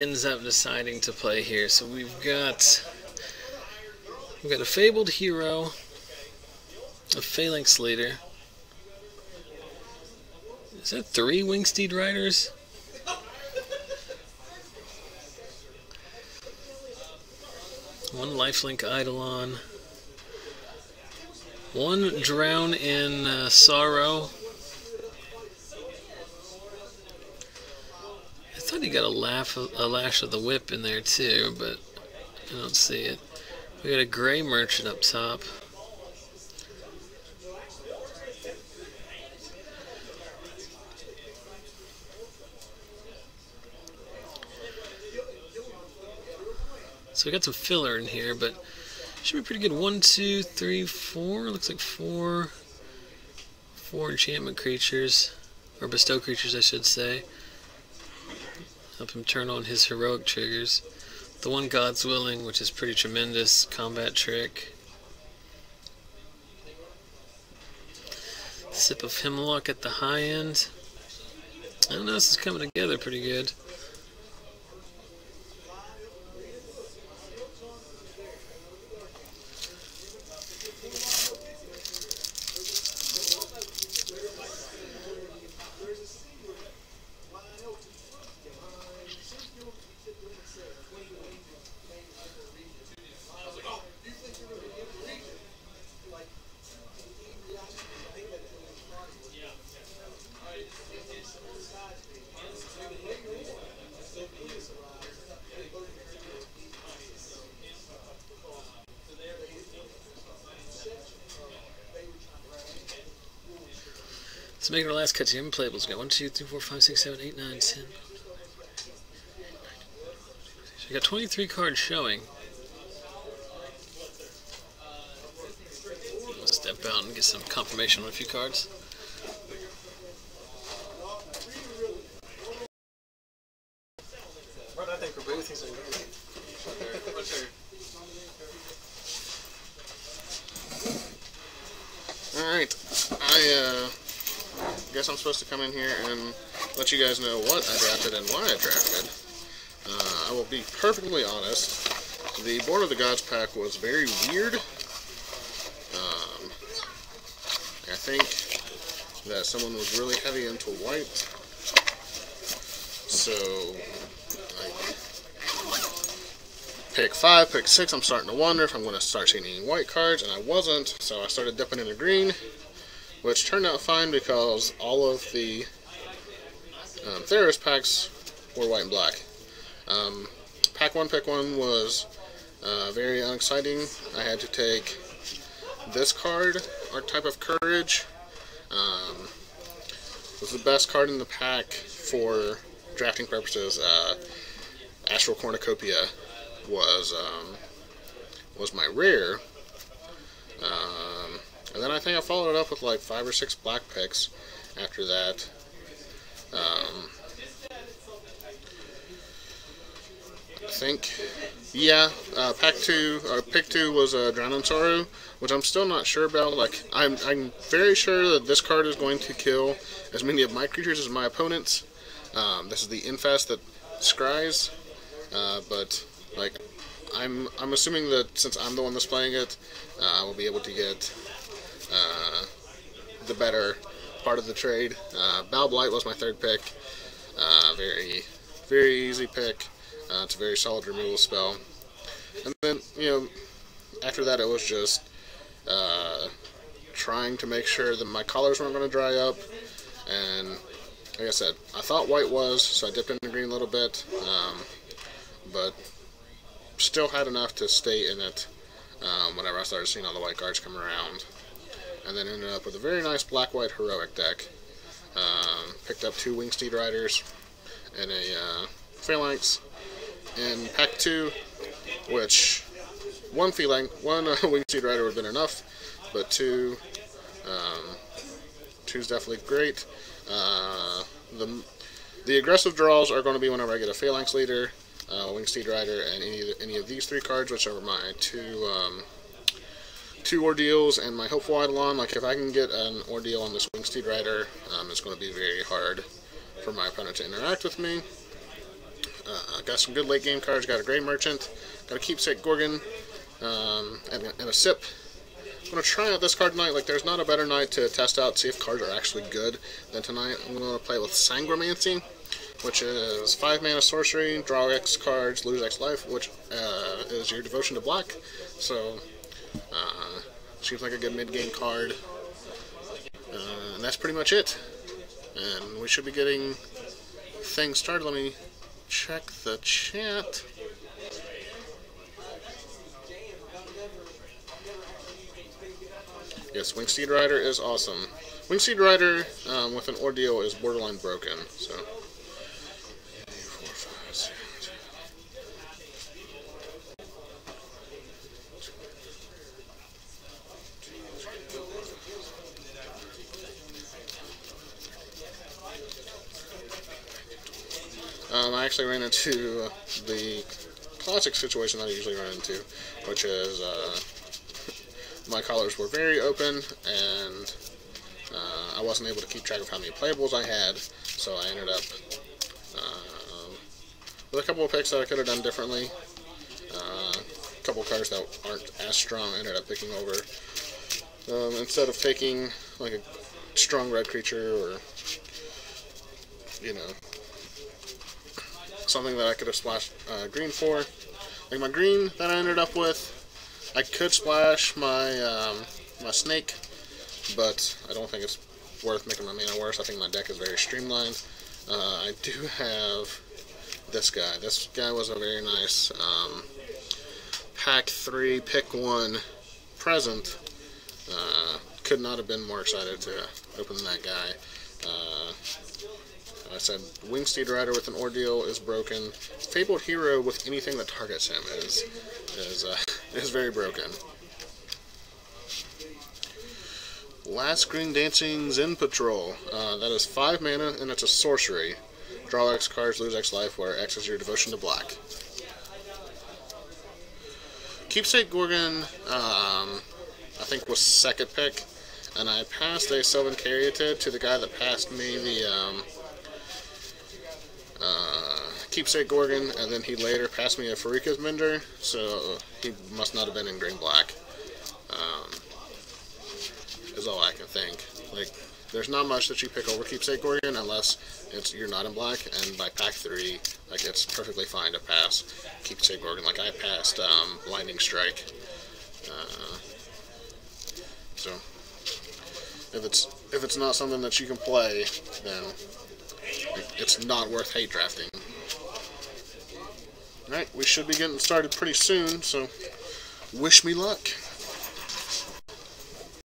ends up deciding to play here. So we've got a Fabled Hero, a Phalanx Leader. Is that 3 Wingsteed Riders? One Lifelink Eidolon. One Drown in Sorrow. I thought he got a Lash of the Whip in there too, but I don't see it. We got a Gray Merchant up top. So we got some filler in here, but should be pretty good. 1, 2, 3, 4. Looks like four enchantment creatures, or bestow creatures, I should say. Help him turn on his heroic triggers. The one God's Willing, which is pretty tremendous combat trick. Sip of Hemlock at the high end. I don't know, this is coming together pretty good. So making our last cut to unplayables. We got 1, 2, 3, 4, 5, 6, 7, 8, 9, 10. So we got 23 cards showing. Let's step out and get some confirmation on a few cards. I think we're both using Alright, I guess I'm supposed to come in here and let you guys know what I drafted and why I drafted. I will be perfectly honest, the Born of the Gods pack was very weird. I think that someone was really heavy into white, so pick 5, pick 6, I'm starting to wonder if I'm going to start seeing any white cards, and I wasn't, so I started dipping into green, which turned out fine because all of the Theros packs were white and black. Pack 1, pick 1 was very unexciting. I had to take this card, Archetype of Courage. It was the best card in the pack for drafting purposes. Astral Cornucopia was my rare, and then I think I followed it up with like 5 or 6 black picks after that. I think, yeah, pick 2 was Drown in Sorrow, which I'm still not sure about. Like, I'm very sure that this card is going to kill as many of my creatures as my opponents. This is the Infest that scries, but like, I'm assuming that since I'm the one that's playing it, I will be able to get the better part of the trade. Bow Blight was my 3rd pick. Very easy pick. It's a very solid removal spell. And then, after that it was just trying to make sure that my colors weren't going to dry up. And like I said, I thought white was, so I dipped into green a little bit. But still had enough to stay in it whenever I started seeing all the white cards come around. And then ended up with a very nice black-white heroic deck. Picked up 2 Wingsteed Riders and a Phalanx. In pack 2, which one Wingsteed Rider would have been enough, but 2's definitely great. The aggressive draws are going to be whenever I get a Phalanx Leader, Wingsteed Rider, and any of these 3 cards, which are my 2 ordeals and my Hopeful Eidolon. Like, if I can get an ordeal on this Wingsteed Rider, it's going to be very hard for my opponent to interact with me. got some good late game cards. Got a Gray Merchant, got a Keepsake Gorgon, and a Sip. I'm going to try out this card tonight. Like, there's not a better night to test out, see if cards are actually good than tonight. I'm going to play with Sangromancy, which is 5 mana sorcery, draw X cards, lose X life, which is your devotion to black. So, seems like a good mid-game card. And that's pretty much it. And we should be getting things started. Let me check the chat. Yes, Wingsteed Rider is awesome. Wingsteed Rider with an ordeal is borderline broken. So, I actually ran into the classic situation that I usually run into, which is my collars were very open, and I wasn't able to keep track of how many playables I had, so I ended up with a couple of picks that I could have done differently. A couple of cards that aren't as strong I ended up picking over. Instead of taking like a strong red creature or, you know, something that I could have splashed green for. Like my green that I ended up with, I could splash my my snake, but I don't think it's worth making my mana worse. I think my deck is very streamlined. I do have this guy. This guy was a very nice pack 3, pick 1 present. Could not have been more excited to open that guy. I said Wingsteed Rider with an ordeal is broken. Fabled Hero with anything that targets him is very broken. Last Green Dancing Zen Patrol. That is 5 mana and it's a sorcery. Draw X cards, lose X life, where X is your devotion to black. Keepsake Gorgon, I think was second pick, and I passed a Sylvan Caryatid to the guy that passed me the Keepsake Gorgon, and then he later passed me a Farika's Mender, so he must not have been in green-black, is all I can think. Like, there's not much that you pick over Keepsake Gorgon unless you're not in black, and by pack 3, like, it's perfectly fine to pass Keepsake Gorgon. Like, I passed Lightning Strike. So, if it's not something that you can play, then it's not worth hate drafting. Alright, we should be getting started pretty soon, so wish me luck.